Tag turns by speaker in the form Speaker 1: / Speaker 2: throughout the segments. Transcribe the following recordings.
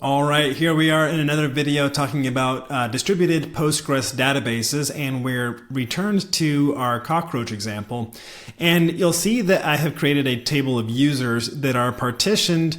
Speaker 1: All right, here we are in another video talking about distributed Postgres databases, and we're returned to our cockroach example. And you'll see that I have created a table of users that are partitioned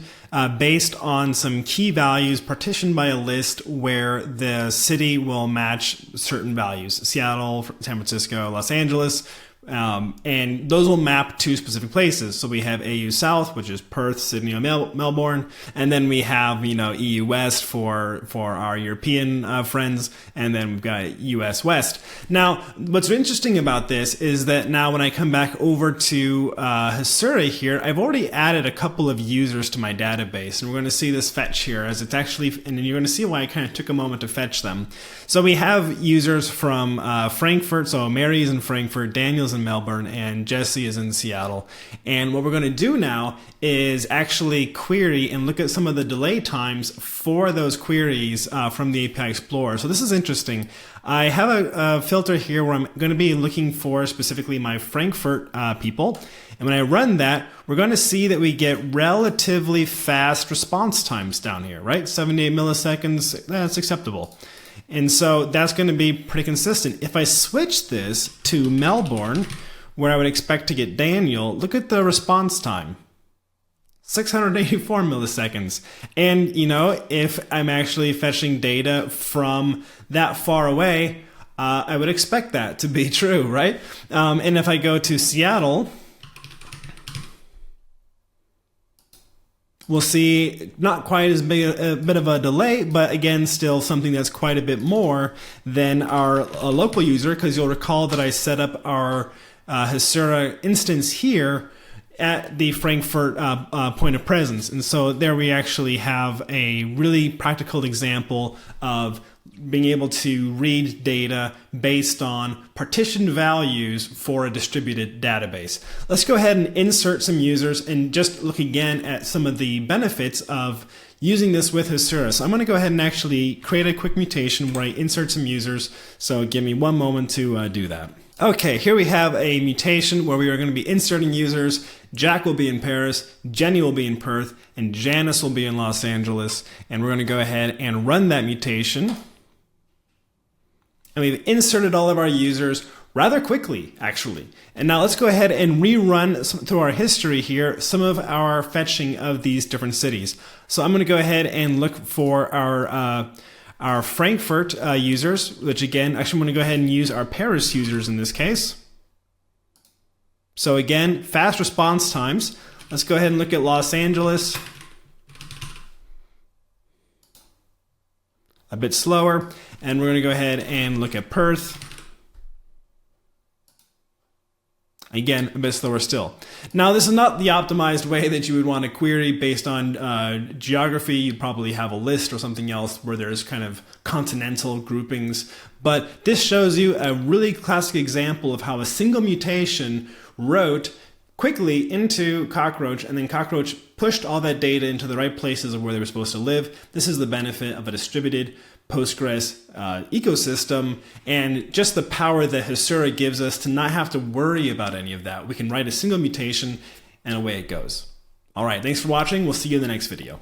Speaker 1: based on some key values, partitioned by a list where the city will match certain values: Seattle, San Francisco, Los Angeles. And those will map to specific places. So we have AU South, which is Perth, Sydney, and Melbourne, and then we have EU West for our European friends, and then we've got US West. Now, what's interesting about this is that now when I come back over to Hasura here, I've already added a couple of users to my database, and we're going to see this fetch here as it's actually, and you're going to see why I kind of took a moment to fetch them. So we have users from Frankfurt, so Mary's in Frankfurt, Daniel's in Melbourne, and Jesse is in Seattle. And what we're going to do now is actually query and look at some of the delay times for those queries from the API Explorer. So this is interesting. I have a filter here where I'm going to be looking for specifically my Frankfurt people. And when I run that, we're going to see that we get relatively fast response times down here, right? 78 milliseconds, that's acceptable. And so that's going to be pretty consistent. If I switch this to Melbourne, where I would expect to get Daniel, look at the response time. 684 milliseconds. And, if I'm actually fetching data from that far away, I would expect that to be true, right? And if I go to Seattle, we'll see not quite as big a bit of a delay, but again, still something that's quite a bit more than our local user, because you'll recall that I set up our Hasura instance here at the Frankfurt point of presence. And so there we actually have a really practical example of being able to read data based on partitioned values for a distributed database. Let's go ahead and insert some users and just look again at some of the benefits of using this with Hasura. So I'm going to go ahead and actually create a quick mutation where I insert some users. So give me one moment to do that. Okay, here we have a mutation where we are going to be inserting users. Jack will be in Paris, Jenny will be in Perth, and Janice will be in Los Angeles. And we're going to go ahead and run that mutation. And we've inserted all of our users rather quickly, actually. And now let's go ahead and rerun through our history here some of our fetching of these different cities. So I'm going to go ahead and look for our Frankfurt users, which again, actually I'm going to go ahead and use our Paris users in this case. So again, fast response times. Let's go ahead and look at Los Angeles. A bit slower. And we're going to go ahead and look at Perth. Again, a bit slower still. Now, this is not the optimized way that you would want to query based on geography. You'd probably have a list or something else where there's kind of continental groupings. But this shows you a really classic example of how a single mutation wrote quickly into Cockroach, and then Cockroach pushed all that data into the right places of where they were supposed to live. This is the benefit of a distributed Postgres ecosystem, and just the power that Hasura gives us to not have to worry about any of that. We can write a single mutation and away it goes. All right, thanks for watching. We'll see you in the next video.